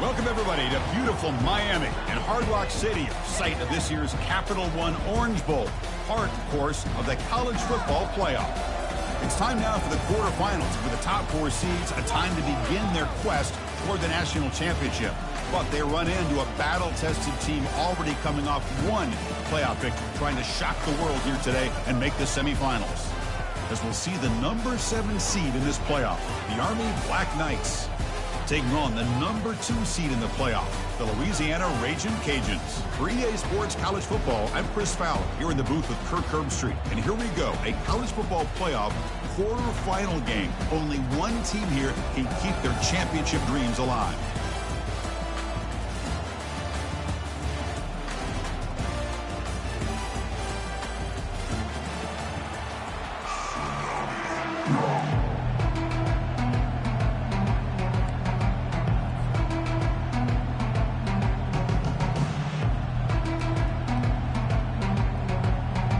Welcome, everybody, to beautiful Miami and Hard Rock Stadium, site of this year's Capital One Orange Bowl, part, of course, of the college football playoff. It's time now for the quarterfinals, for the top 4 seeds, a time to begin their quest toward the national championship. But they run into a battle-tested team already coming off one playoff victory, trying to shock the world here today and make the semifinals. As we'll see the number 7 seed in this playoff, the Army Black Knights, taking on the number 2 seed in the playoff, the Louisiana Ragin' Cajuns. For EA Sports College Football, I'm Chris Fowler, here in the booth with Kirk Herbstreit. And here we go, a college football playoff quarterfinal game. Only one team here can keep their championship dreams alive.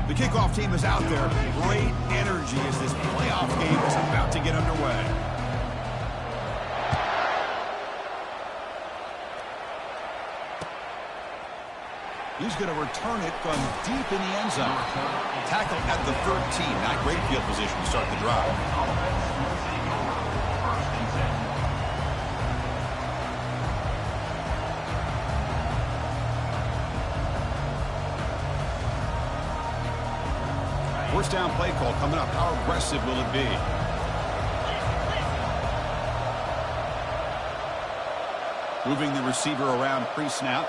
The kickoff team is out there. Great energy as this playoff game is about to get underway. He's going to return it from deep in the end zone. Tackle at the 13. Not great field position to start the drive. First down play call coming up. How aggressive will it be? Moving the receiver around pre-snap.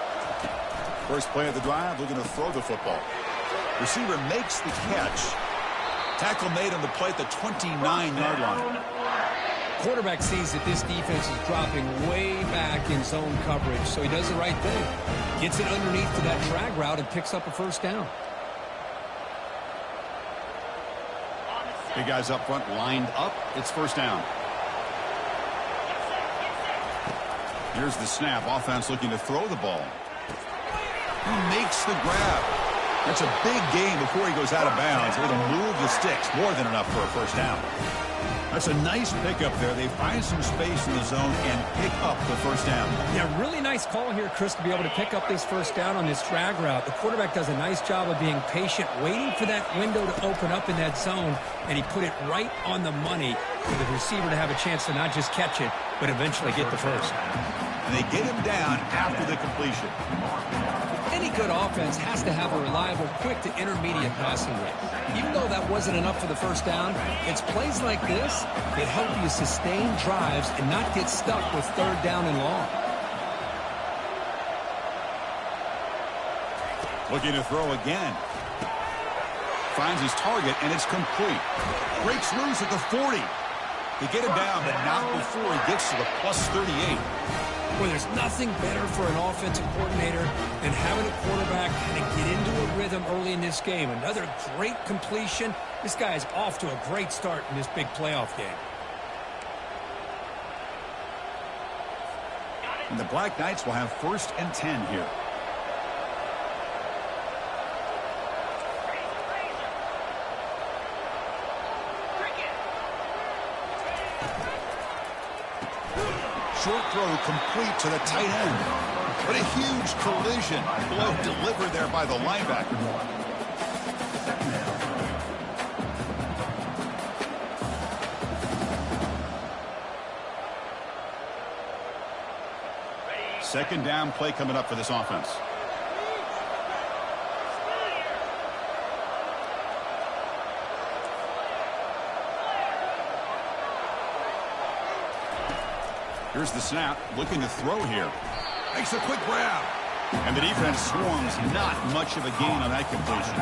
First play of the drive, looking to throw the football. Receiver makes the catch. Tackle made on the play at the 29-yard line. Quarterback sees that this defense is dropping way back in zone coverage, so he does the right thing. Gets it underneath to that drag route and picks up a first down. Big guys up front lined up. It's first down. Here's the snap. Offense looking to throw the ball. He makes the grab. That's a big gain before he goes out of bounds. Able to move the sticks. More than enough for a first down. That's a nice pickup there. They find some space in the zone and pick up the first down. Yeah, really nice call here, Chris, to be able to pick up this first down on this drag route. The quarterback does a nice job of being patient, waiting for that window to open up in that zone, and he put it right on the money for the receiver to have a chance to not just catch it, but eventually get the first. And they get him down after the completion. Any good offense has to have a reliable, quick to intermediate passing rate. Even though that wasn't enough for the first down, it's plays like this that help you sustain drives and not get stuck with third down and long. Looking to throw again. Finds his target, and it's complete. Breaks loose at the 40. They get him down, but not before he gets to the plus 38. Well, there's nothing better for an offensive coordinator than having a quarterback kind of get into a rhythm early in this game. Another great completion. This guy is off to a great start in this big playoff game. And the Black Knights will have first and 10 here. Short throw complete to the tight end. But a huge collision. Blow delivered there by the linebacker. Second down play coming up for this offense. Here's the snap, looking to throw here. Makes a quick grab. And the defense swarms. Not much of a gain on that completion.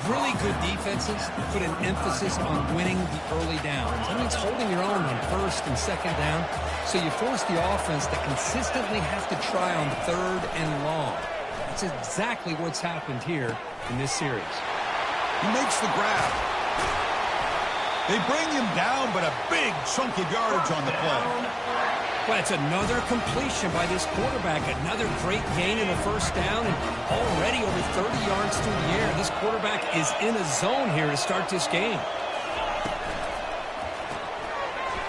Really good defenses put an emphasis on winning the early downs. That means holding your own on first and second down. So you force the offense to consistently have to try on third and long. That's exactly what's happened here in this series. He makes the grab. They bring him down, but a big chunk of yardage on the play. Well, it's another completion by this quarterback. Another great gain in the first down, and already over 30 yards through the air. This quarterback is in a zone here to start this game.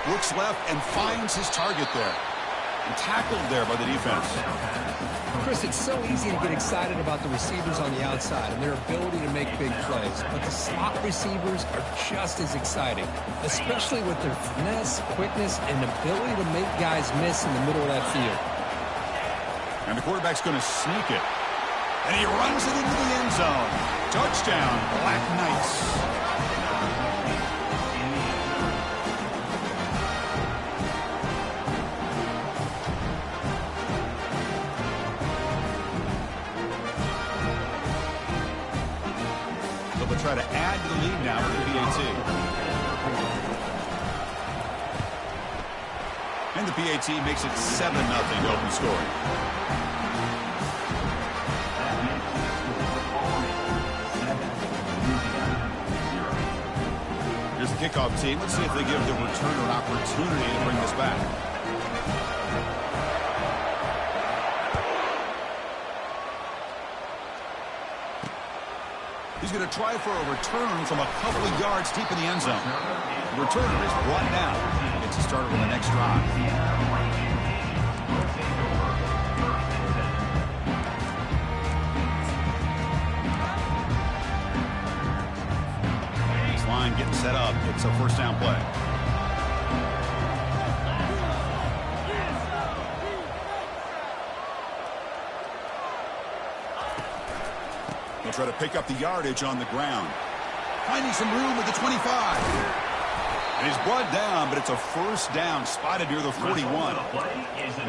Looks left and finds his target there. And tackled there by the defense. Chris, it's so easy to get excited about the receivers on the outside and their ability to make big plays, but the slot receivers are just as exciting, especially with their finesse, quickness, and ability to make guys miss in the middle of that field. And the quarterback's going to sneak it. And he runs it into the end zone. Touchdown, Black Knights. They'll try to add to the lead now with the PAT. And the PAT makes it 7-0 open scoring. Here's the kickoff team. Let's see if they give the returner an opportunity to bring this back. He's going to try for a return from a couple of yards deep in the end zone. The returner is brought down. Gets started on the next drive. This line getting set up. It's a first down play. They'll try to pick up the yardage on the ground. Finding some room at the 25. And he's brought down, but it's a first down spotted near the 41.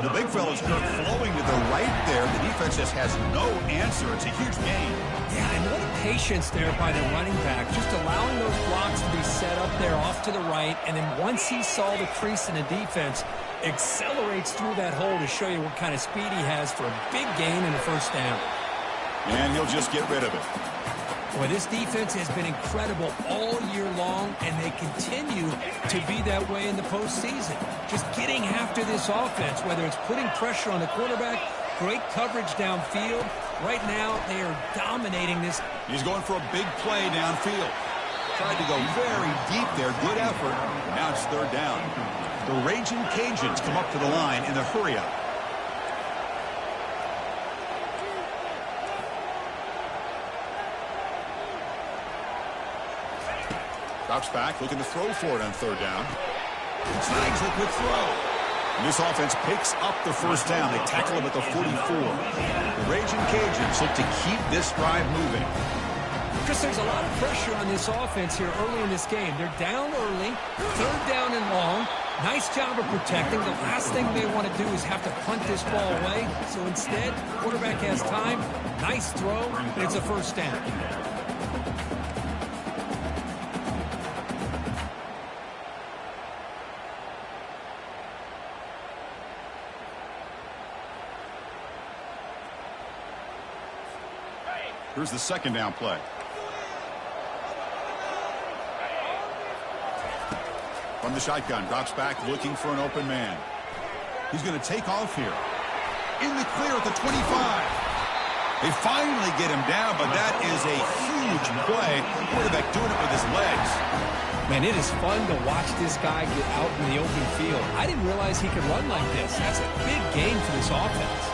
The big fella's flowing to the right there. The defense just has no answer. It's a huge gain. Yeah, and what patience there by the running back, just allowing those blocks to be set up there off to the right, and then once he saw the crease in the defense, accelerates through that hole to show you what kind of speed he has for a big gain and a first down. And he'll just get rid of it. Boy, this defense has been incredible all year long, and they continue to be that way in the postseason. Just getting after this offense, whether it's putting pressure on the quarterback, great coverage downfield. Right now, they are dominating this. He's going for a big play downfield. Tried to go very deep there. Good effort. Now it's third down. The Raging Cajuns come up to the line in the hurry-up. Drops back, looking to throw for it on third down. Snags a quick throw. And this offense picks up the first down. They tackle him at the 44. The Raging Cajuns look to keep this drive moving. Chris, there's a lot of pressure on this offense here early in this game. They're down early, third down and long. Nice job of protecting. The last thing they want to do is have to punt this ball away. So instead, quarterback has time. Nice throw, and it's a first down. Here's the second down play. From the shotgun, drops back, looking for an open man. He's going to take off here. In the clear at the 25. They finally get him down, but that is a huge play. Quarterback doing it with his legs. Man, it is fun to watch this guy get out in the open field. I didn't realize he could run like this. That's a big gain for this offense.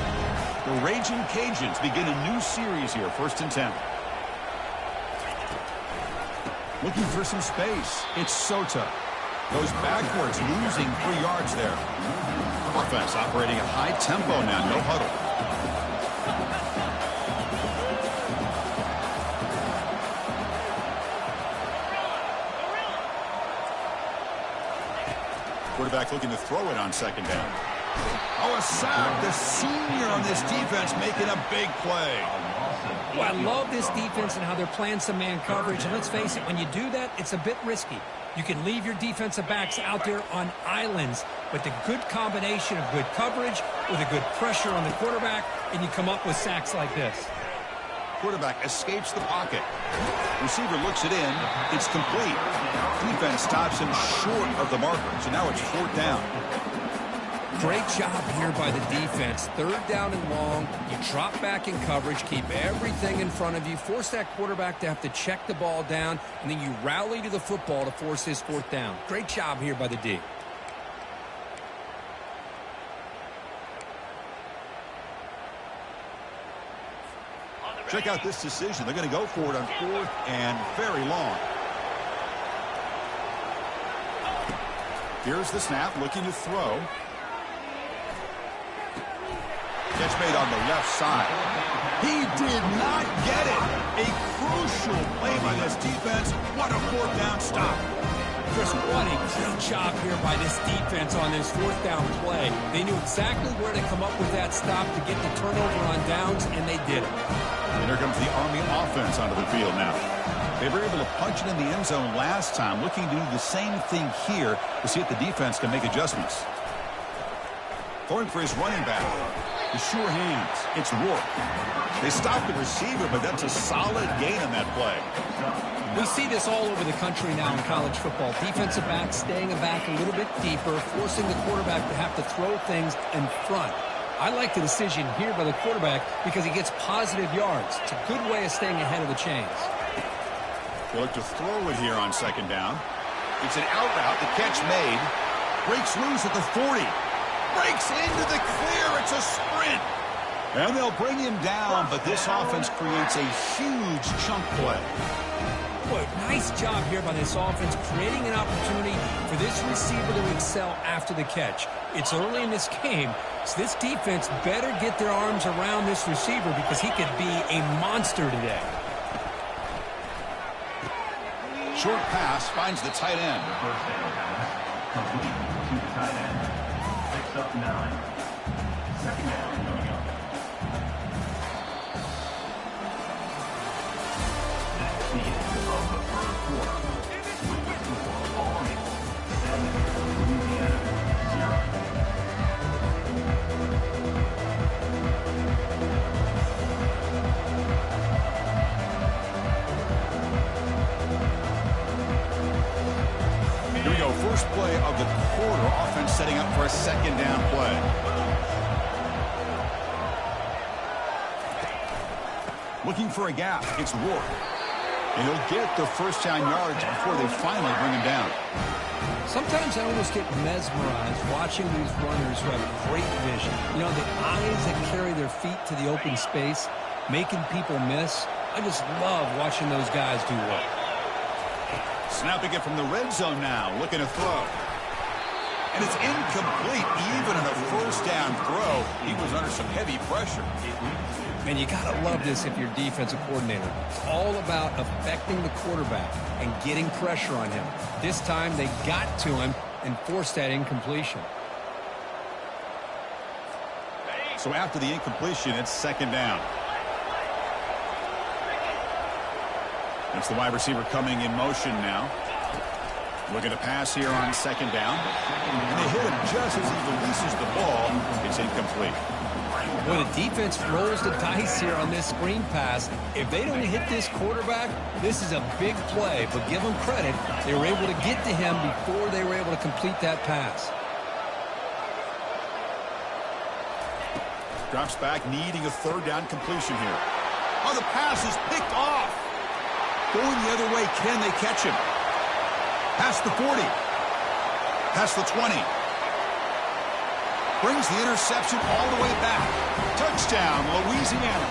The Raging Cajuns begin a new series here, 1st and 10. Looking for some space. It's Sota. Goes backwards, losing 3 yards there. Offense operating at high tempo now, no huddle. Quarterback looking to throw it on second down. Oh, a sack. The senior on this defense making a big play. Well, I love this defense and how they're playing some man coverage. And let's face it, when you do that, it's a bit risky. You can leave your defensive backs out there on islands, but the good combination of good coverage with a good pressure on the quarterback, and you come up with sacks like this. Quarterback escapes the pocket. Receiver looks it in. It's complete. Defense stops him short of the marker, so now it's 4th down. Great job here by the defense. 3rd down and long. You drop back in coverage, keep everything in front of you, force that quarterback to have to check the ball down, and then you rally to the football to force his 4th down. Great job here by the D. Check out this decision. They're going to go for it on 4th and very long. Here's the snap, looking to throw. Catch made on the left side. He did not get it. A crucial play by this defense. What a 4th down stop. Chris, what a great job here by this defense on this 4th down play. They knew exactly where to come up with that stop to get the turnover on downs, and they did it. And here comes the Army offense onto the field now. They were able to punch it in the end zone last time, looking to do the same thing here to see if the defense can make adjustments. Throwing for his running back. The sure hands. It's Rourke. They stopped the receiver, but that's a solid gain on that play. We see this all over the country now in college football. Defensive backs staying back a little bit deeper, forcing the quarterback to have to throw things in front. I like the decision here by the quarterback because he gets positive yards. It's a good way of staying ahead of the chains. They look to throw it here on 2nd down. It's an out route. The catch made. Breaks loose at the 40. Breaks into the clear. It's a sprint. And they'll bring him down, but this offense creates a huge chunk play. Boy, nice job here by this offense, creating an opportunity for this receiver to excel after the catch. It's early in this game, so this defense better get their arms around this receiver because he could be a monster today. Short pass finds the tight end. Complete to the tight end. Picks up 9. 2nd down coming up. That's the end of the 1st quarter. With the score Army 7, Louisiana 0. Here we go. First play of the quarter. Offense setting up for a 2nd down play. Looking for a gap. It's Rourke. And he'll get the 1st down yards before they finally bring him down. Sometimes I almost get mesmerized watching these runners who have great vision. You know, the eyes that carry their feet to the open space, making people miss. I just love watching those guys do work. Snapping it from the red zone now, looking to throw. And it's incomplete. Even in a 1st down throw, he was under some heavy pressure. And you got to love this if you're defensive coordinator. It's all about affecting the quarterback and getting pressure on him. This time they got to him and forced that incompletion. So after the incompletion, it's 2nd down. It's the wide receiver coming in motion now. Looking to pass here on 2nd down. And they hit him just as he releases the ball. It's incomplete. Well, the defense rolls the dice here on this screen pass. If they don't hit this quarterback, this is a big play. But give them credit. They were able to get to him before they were able to complete that pass. Drops back, needing a 3rd down completion here. Oh, the pass is picked off. Going the other way, can they catch him? Past the 40. Past the 20. Brings the interception all the way back. Touchdown, Louisiana.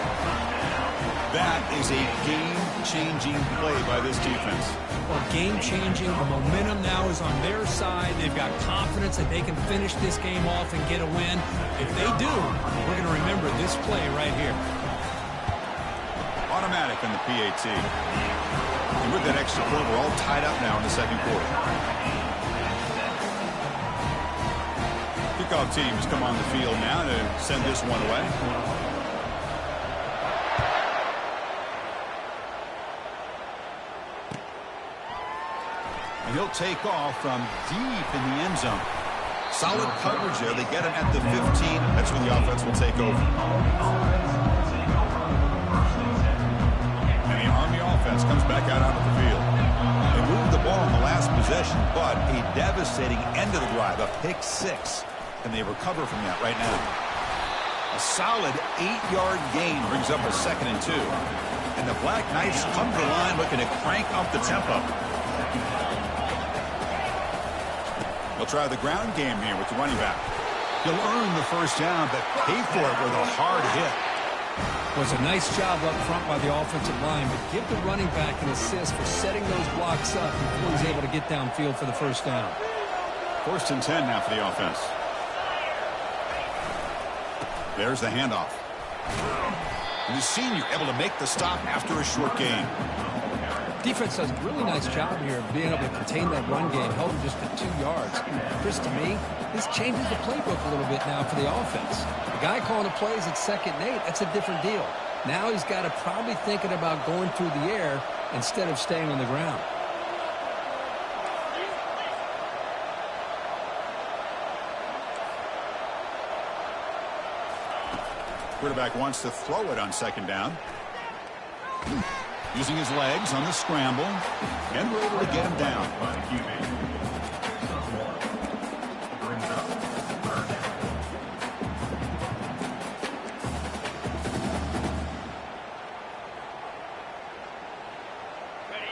That is a game-changing play by this defense. Well, game-changing. The momentum now is on their side. They've got confidence that they can finish this game off and get a win. If they do, we're going to remember this play right here. Automatic on the PAT. And with that extra point, we're all tied up now in the 2nd quarter. Kickoff teams come on the field now to send this one away. And he'll take off from deep in the end zone. Solid coverage there. They get him at the 15. That's when the offense will take over. And the Army offense comes back out onto the field. They moved the ball in the last possession, but a devastating end of the drive, a pick 6. And they recover from that right now. A solid 8-yard gain brings up a 2nd and 2. And the Black Knights come to the line looking to crank up the tempo. They'll try the ground game here with the running back. He'll earn the 1st down, but pay for it with a hard hit. Was a nice job up front by the offensive line, but give the running back an assist for setting those blocks up before he's able to get downfield for the first down. 1st and 10 now for the offense. There's the handoff. And the senior able to make the stop after a short gain. Defense does a really nice job here of being able to contain that run game, held him just to 2 yards. Chris, to me, this changes the playbook a little bit now for the offense. The guy calling the plays at 2nd and 8, that's a different deal. Now he's got to probably thinking about going through the air instead of staying on the ground. Quarterback wants to throw it on 2nd down. Using his legs on the scramble, and we're able to get him down.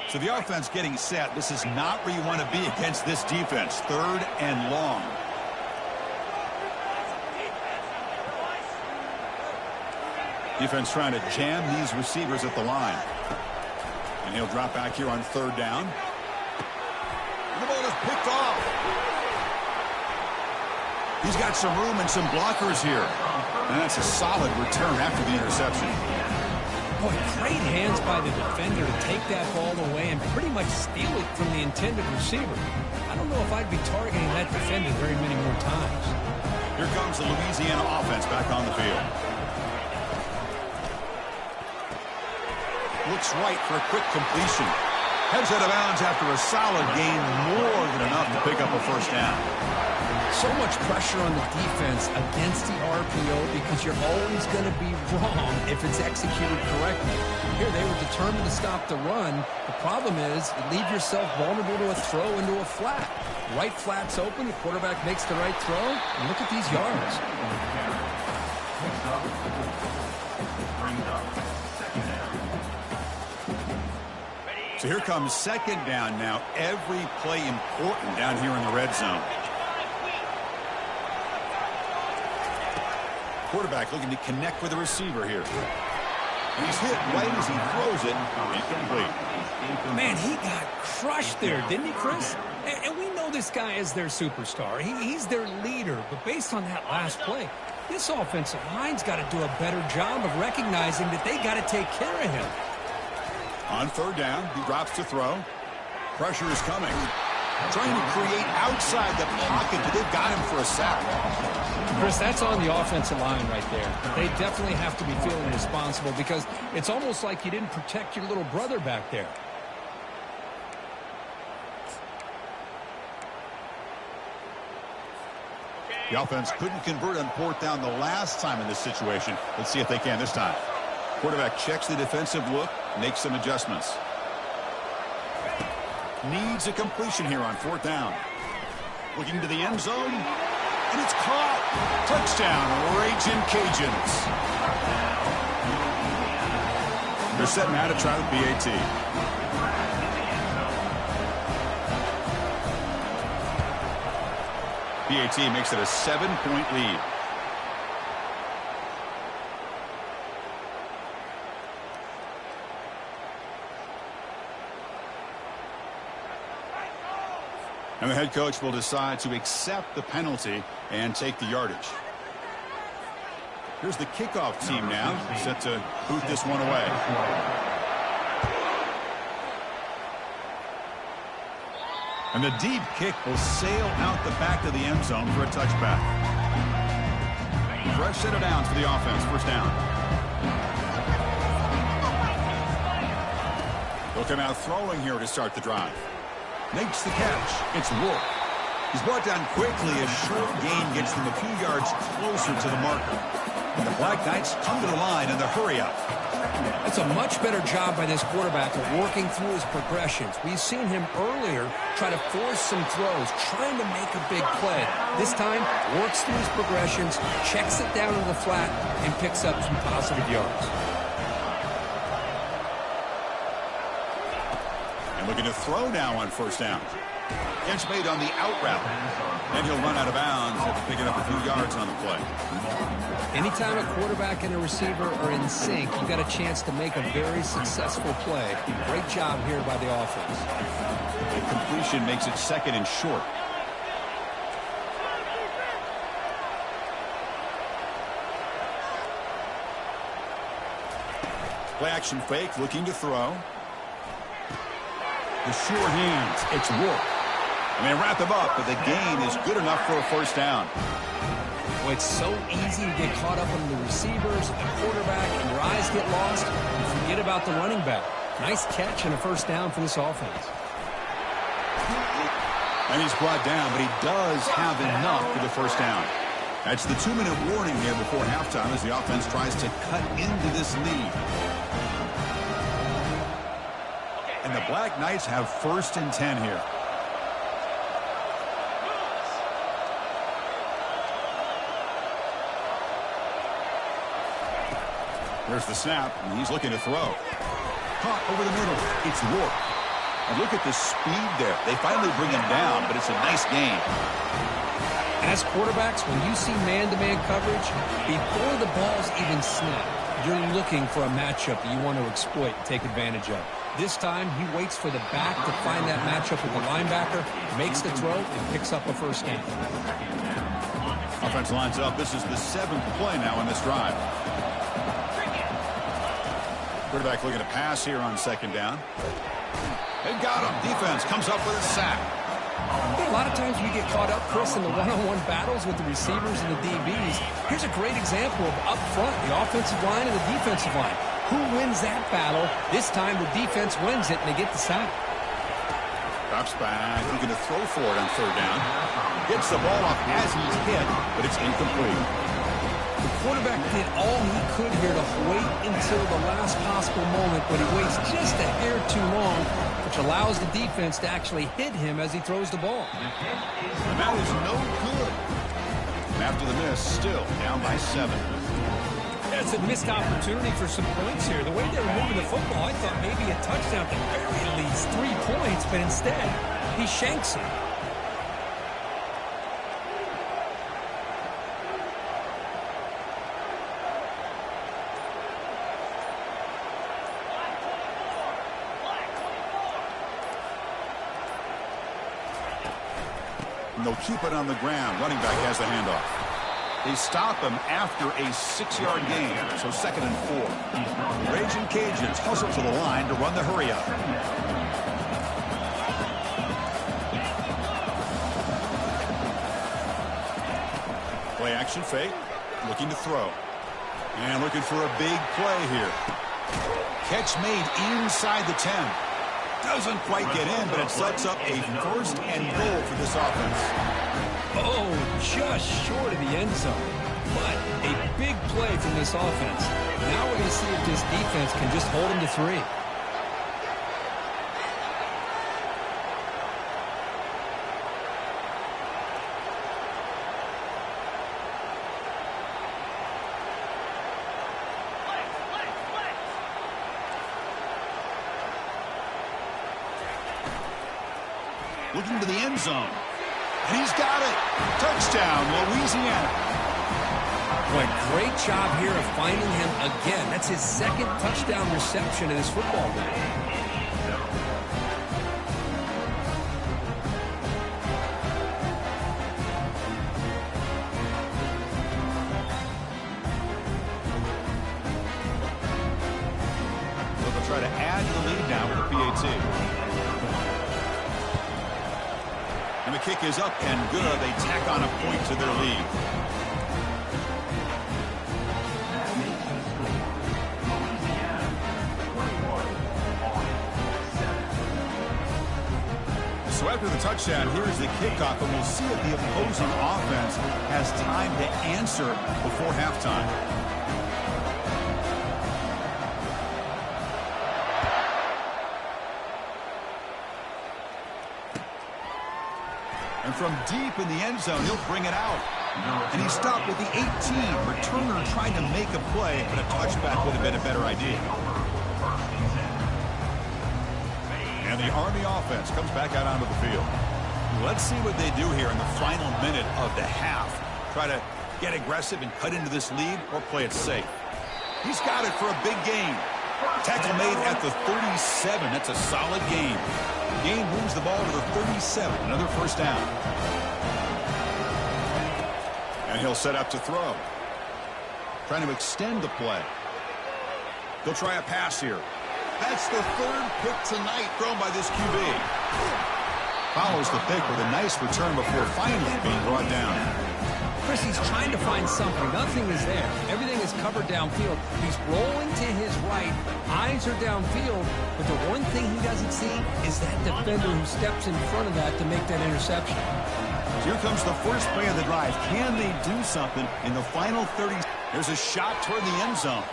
So the offense getting set. This is not where you want to be against this defense. 3rd and long. Defense trying to jam these receivers at the line. And he'll drop back here on 3rd down. And the ball is picked off. He's got some room and some blockers here. And that's a solid return after the interception. Boy, great hands by the defender to take that ball away and pretty much steal it from the intended receiver. I don't know if I'd be targeting that defender very many more times. Here comes the Louisiana offense back on the field. Looks right for a quick completion. Heads out of bounds after a solid gain, more than enough to pick up a 1st down. So much pressure on the defense against the RPO because you're always going to be wrong if it's executed correctly. Here they were determined to stop the run. The problem is you leave yourself vulnerable to a throw into a flat. Right flat's open, the quarterback makes the right throw, and look at these yards. So here comes 2nd down now. Every play important down here in the red zone. Quarterback looking to connect with the receiver here. He's hit right as he throws it. Incomplete. Man, he got crushed there, didn't he, Chris? And we know this guy is their superstar. He's their leader. But based on that last play, this offensive line's got to do a better job of recognizing that they got to take care of him. On 3rd down, he drops to throw. Pressure is coming. Trying to create outside the pocket, but they've got him for a sack. Chris, that's on the offensive line right there. They definitely have to be feeling responsible because it's almost like you didn't protect your little brother back there. The offense couldn't convert on 4th down the last time in this situation. Let's see if they can this time. Quarterback checks the defensive look, makes some adjustments. Needs a completion here on 4th down. Looking to the end zone, and it's caught. Touchdown, Ragin' Cajuns. They're setting out to try the BAT. BAT makes it a 7-point lead. And the head coach will decide to accept the penalty and take the yardage. Here's the kickoff team now, set to boot this one away. And the deep kick will sail out the back of the end zone for a touchback. Fresh set of downs for the offense, 1st down. They'll come out throwing here to start the drive. Makes the catch. It's Wolf. He's brought down quickly. A short gain gets them a few yards closer to the marker. And the Black Knights come to the line in the hurry up. That's a much better job by this quarterback of working through his progressions. We've seen him earlier try to force some throws, trying to make a big play. This time, works through his progressions, checks it down to the flat, and picks up some positive yards. Looking to throw now on 1st down. Catch made on the out route. And he'll run out of bounds after picking up a few yards on the play. Anytime a quarterback and a receiver are in sync, you got a chance to make a very successful play. Great job here by the offense. The completion makes it 2nd and short. Play action fake, looking to throw. The sure hands, it's Rourke. I mean, wrap him up, but the gain is good enough for a first down. Well, it's so easy to get caught up on the receivers, the quarterback, and your eyes get lost. You forget about the running back. Nice catch and a first down for this offense. And he's brought down, but he does have enough for the first down. That's the 2-minute warning here before halftime as the offense tries to cut into this lead. And the Black Knights have 1st and 10 here. There's the snap, and he's looking to throw. Caught over the middle. It's Rourke. And look at the speed there. They finally bring him down, but it's a nice gain. As quarterbacks, when you see man-to-man coverage, before the ball's even snapped, you're looking for a matchup that you want to exploit and take advantage of. This time, he waits for the back to find that matchup with the linebacker, makes the throw, and picks up a first down. Offense lines up. This is the 7th play now in this drive. Quarterback looking to pass here on 2nd down. They got him. Defense comes up with a sack. A lot of times we get caught up, Chris, in the one-on-one battles with the receivers and the DBs. Here's a great example of up front, the offensive line and the defensive line. Who wins that battle? This time the defense wins it, and they get the sack. Drops back, looking to throw for it on 3rd down. Gets the ball off as he's hit, but it's incomplete. The quarterback did all he could here to wait until the last possible moment, but he waits just a hair too long, which allows the defense to actually hit him as he throws the ball. And that is no good. And after the miss, still down by 7. It's a missed opportunity for some points here. The way they were moving the football, I thought maybe a touchdown at the very least, 3 points, but instead, he shanks it. And they'll keep it on the ground. Running back has the handoff. They stop him after a 6-yard gain, so 2nd and 4. The Raging Cajuns hustle to the line to run the hurry-up. Play action fake, looking to throw. And looking for a big play here. Catch made inside the 10. Doesn't quite get in, but it sets up a 1st and goal for this offense. Oh, just short of the end zone. But a big play from this offense. Now we're going to see if this defense can just hold him to 3. Looking to the end zone. And he's got it. Touchdown, Louisiana. Boy, great job here of finding him again. That's his 2nd touchdown reception in this football game. They'll try to add the lead now with the PAT. And the kick is up and good. They tack on a point to their lead. So after the touchdown, here's the kickoff, and we'll see if the opposing offense has time to answer before halftime. And from deep in the end zone, he'll bring it out. And he stopped with the 18. Returner trying to make a play, but a touchback would have been a better idea. And the Army offense comes back out onto the field. Let's see what they do here in the final minute of the half. Try to get aggressive and cut into this lead or play it safe. He's got it for a big gain. Tackle made at the 37. That's a solid gain. Gain moves the ball to the 37. Another first down. And he'll set up to throw. Trying to extend the play. He'll try a pass here. That's the third pick tonight thrown by this QB. Follows the pick with a nice return before finally being brought down. Chris, he's trying to find something. Nothing is there. Everything is covered downfield. He's rolling to his right. Eyes are downfield. But the one thing he doesn't see is that defender who steps in front of that to make that interception. Here comes the first play of the drive. Can they do something in the final 30? There's a shot toward the end zone.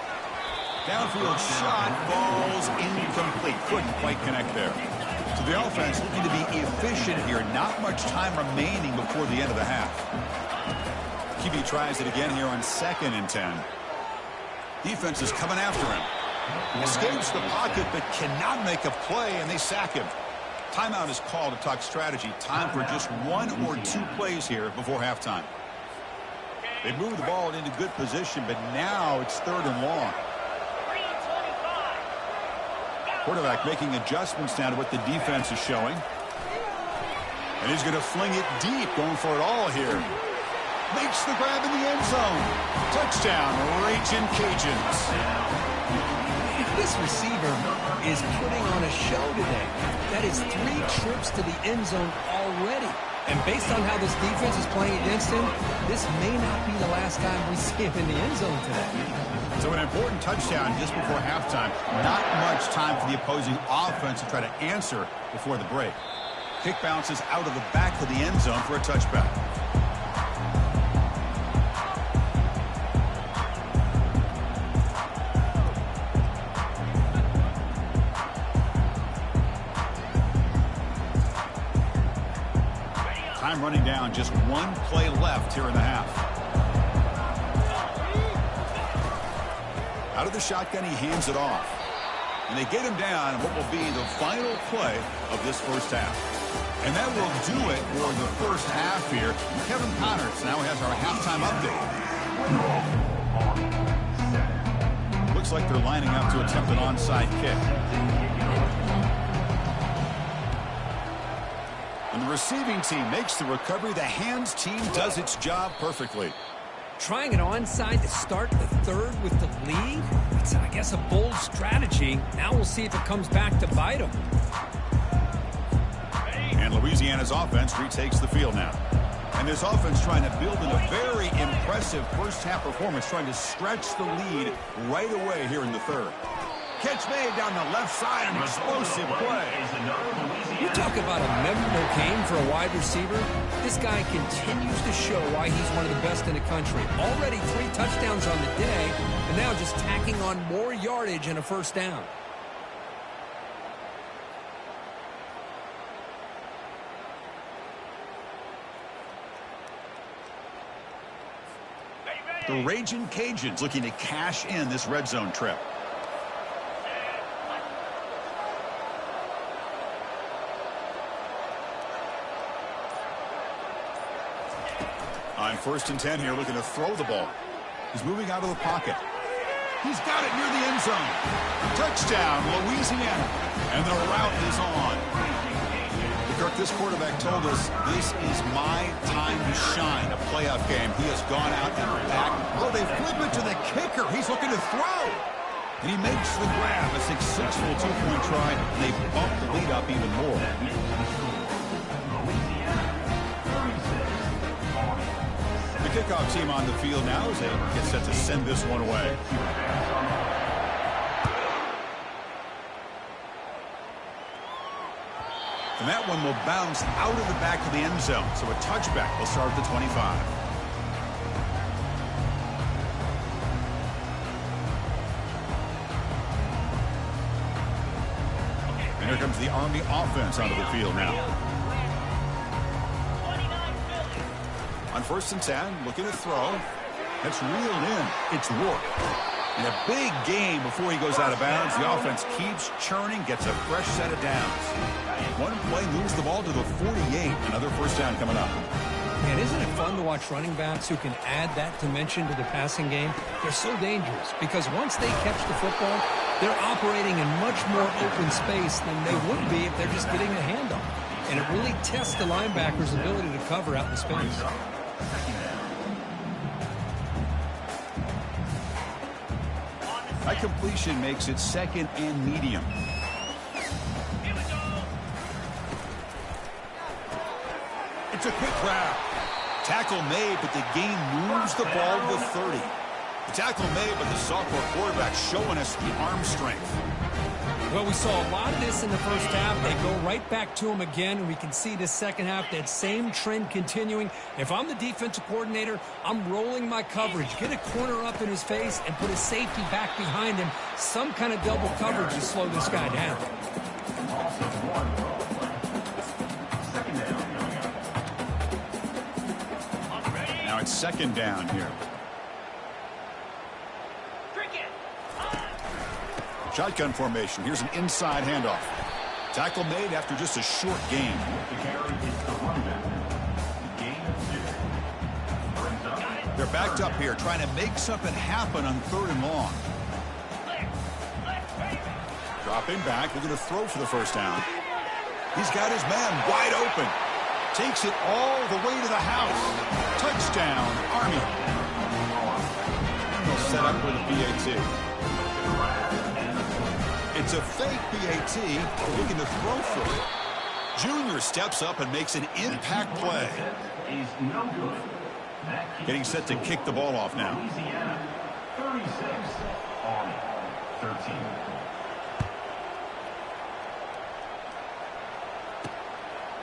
Downfield shot falls incomplete. Couldn't quite connect there. So the offense looking to be efficient here. Not much time remaining before the end of the half. QB tries it again here on 2nd and 10. Defense is coming after him. Escapes the pocket but cannot make a play, and they sack him. Timeout is called to talk strategy. Time for just 1 or 2 plays here before halftime. They move the ball into good position, but now it's 3rd and long. Quarterback making adjustments now to what the defense is showing. And he's going to fling it deep, going for it all here. Makes the grab in the end zone. Touchdown, Raging Cajuns. This receiver is putting on a show today. That is 3 trips to the end zone already. And based on how this defense is playing against him, this may not be the last time we see him in the end zone today. So an important touchdown just before halftime. Not much time for the opposing offense to try to answer before the break. Kick bounces out of the back of the end zone for a touchback. Time running down, just 1 play left here in the half. Out of the shotgun, he hands it off. And they get him down in what will be the final play of this first half. And that will do it for the first half here. Kevin Connors now has our halftime update. Looks like they're lining up to attempt an onside kick. And the receiving team makes the recovery. The hands team does its job perfectly. Trying an onside to start the 3rd with the lead? It's, I guess, a bold strategy. Now we'll see if it comes back to bite them. And Louisiana's offense retakes the field now. And this offense trying to build in a very impressive first-half performance, trying to stretch the lead right away here in the 3rd. Catch made down the left side, an explosive play. You talk about a memorable game for a wide receiver. This guy continues to show why he's one of the best in the country. Already 3 touchdowns on the day, and now just tacking on more yardage and a first down. The Raging Cajuns looking to cash in this red zone trip. On 1st and 10 here, looking to throw the ball. He's moving out of the pocket. He's got it near the end zone. Touchdown, Louisiana. And the route is on. Kirk, this quarterback told us this is my time to shine, a playoff game. He has gone out and back. Oh, they flip it to the kicker. He's looking to throw. And he makes the grab, a successful 2-point try. And they bump the lead up even more. The kickoff team on the field now as they get set to send this one away. And that one will bounce out of the back of the end zone. So a touchback will start at the 25. And here comes the Army offense onto the field now. On 1st and 10, looking to throw. That's reeled in. It's Rourke. In a big game before he goes out of bounds, the offense keeps churning, gets a fresh set of downs. One play moves the ball to the 48. Another first down coming up. Man, isn't it fun to watch running backs who can add that dimension to the passing game? They're so dangerous because once they catch the football, they're operating in much more open space than they would be if they're just getting the handoff. And it really tests the linebacker's ability to cover out in space. That completion makes it second and medium. It's a quick grab. Tackle made, but the gain moves the ball to the 30. The tackle made, but the sophomore quarterback showing us the arm strength. Well, we saw a lot of this in the first half. They go right back to him again, and we can see this second half, that same trend continuing. If I'm the defensive coordinator, I'm rolling my coverage. Get a corner up in his face and put a safety back behind him. Some kind of double coverage to slow this guy down. Now it's second down here. Shotgun formation. Here's an inside handoff. Tackle made after just a short gain. They're backed up here, trying to make something happen on third and long. Dropping back. They're going to throw for the first down. He's got his man wide open. Takes it all the way to the house. Touchdown, Army. They'll set up with a PAT. It's a fake PAT, looking to throw for it. Junior steps up and makes an impact play. Getting set to kick the ball off now. 36, Army, 13.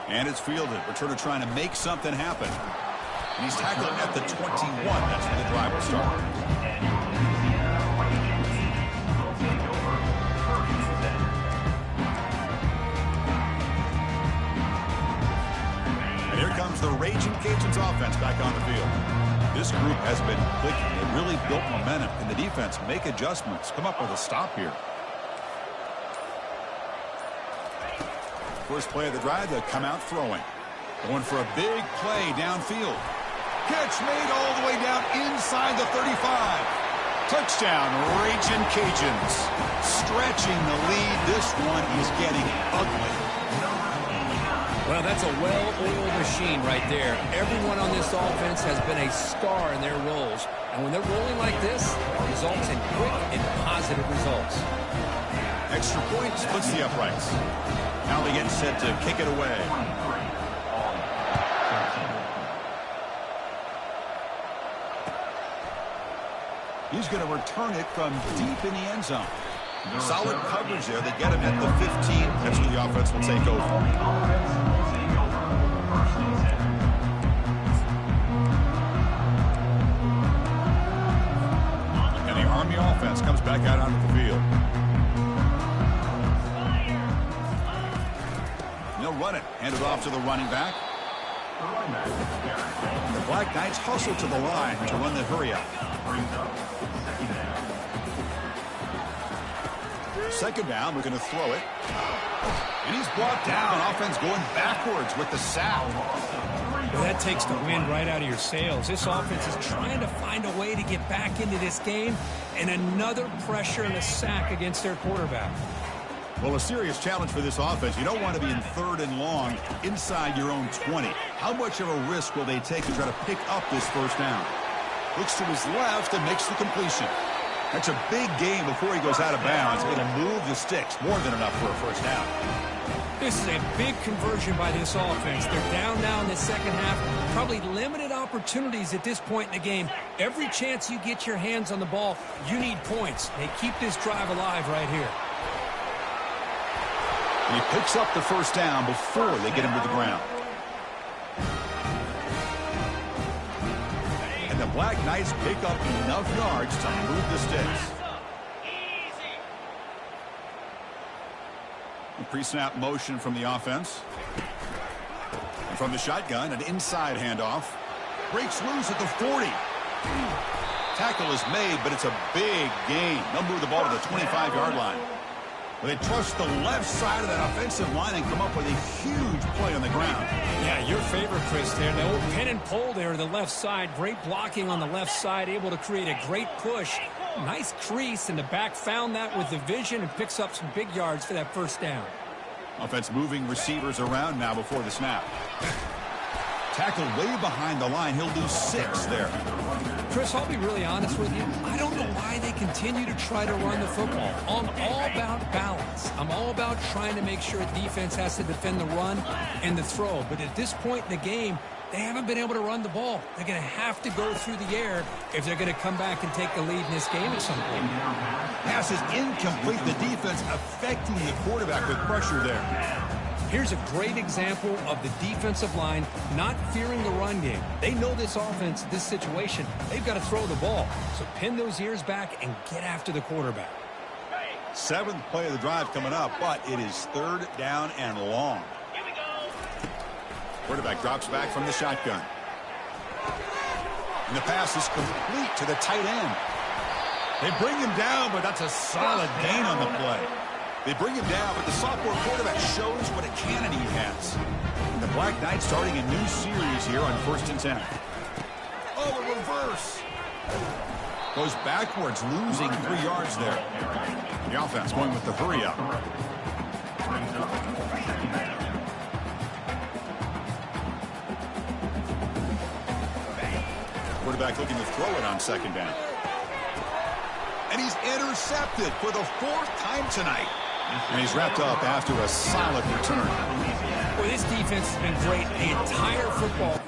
And it's fielded. Returner trying to make something happen. And he's tackled at the 21. That's where the drive will start. And here comes the Raging Cajuns offense back on the field. This group has been clicking. They really built momentum. And the defense make adjustments. Come up with a stop here. First play of the drive, they'll come out throwing. Going for a big play downfield. Catch made all the way down inside the 35. Touchdown, Raging Cajuns. Stretching the lead. This one is getting ugly. Well, that's a well-oiled machine right there. Everyone on this offense has been a star in their roles. And when they're rolling like this, it results in quick and positive results. Extra point splits the uprights. Now they get set to kick it away. He's going to return it from deep in the end zone. Solid coverage there. They get him at the 15. That's where the offense will take over. And the Army offense comes back out onto the field. They'll run it. Hand it off to the running back. The Black Knights hustle to the line to run the hurry out. Second down, we're going to throw it. And he's brought down. Offense going backwards with the sack. Well, that takes the wind right out of your sails. This offense is trying to find a way to get back into this game, and another pressure and a sack against their quarterback. Well, a serious challenge for this offense. You don't want to be in third and long inside your own 20. How much of a risk will they take to try to pick up this first down? Looks to his left and makes the completion. That's a big game before he goes out of bounds. It'll move the sticks. More than enough for a first down. This is a big conversion by this offense. They're down now in the second half. Probably limited opportunities at this point in the game. Every chance you get your hands on the ball, you need points. They keep this drive alive right here. And he picks up the first down before they get him to the ground. And the Black Knights pick up enough yards to move the sticks. A pre-snap motion from the offense. And from the shotgun, an inside handoff. Breaks loose at the 40. Tackle is made, but it's a big gain. They'll move the ball to the 25-yard line. Well, they trust the left side of that offensive line and come up with a huge play on the ground. Yeah, your favorite, Chris, there. The old pin and pull there to the left side. Great blocking on the left side, able to create a great push. Nice crease, and the back found that with the vision and picks up some big yards for that first down. Offense moving receivers around now before the snap. Tackled way behind the line. He'll lose 6 there. Chris, I'll be really honest with you. I don't know why they continue to try to run the football. I'm all about balance. I'm all about trying to make sure defense has to defend the run and the throw. But at this point in the game, they haven't been able to run the ball. They're going to have to go through the air if they're going to come back and take the lead in this game at some point. Pass is incomplete. The defense affecting the quarterback with pressure there. Here's a great example of the defensive line not fearing the run game. They know this offense, this situation, they've got to throw the ball. So pin those ears back and get after the quarterback. 7th play of the drive coming up, but it is 3rd down and long. Quarterback drops back from the shotgun. And the pass is complete to the tight end. They bring him down, but that's a solid gain on the play. They bring him down, but the sophomore quarterback shows what a cannon he has. And the Black Knights starting a new series here on 1st and 10. Oh, a reverse. Goes backwards, losing 3 yards there. The offense going with the hurry up. Quarterback looking to throw it on 2nd down. And he's intercepted for the 4th time tonight. And he's wrapped up after a solid return. Boy, this defense has been great the entire football.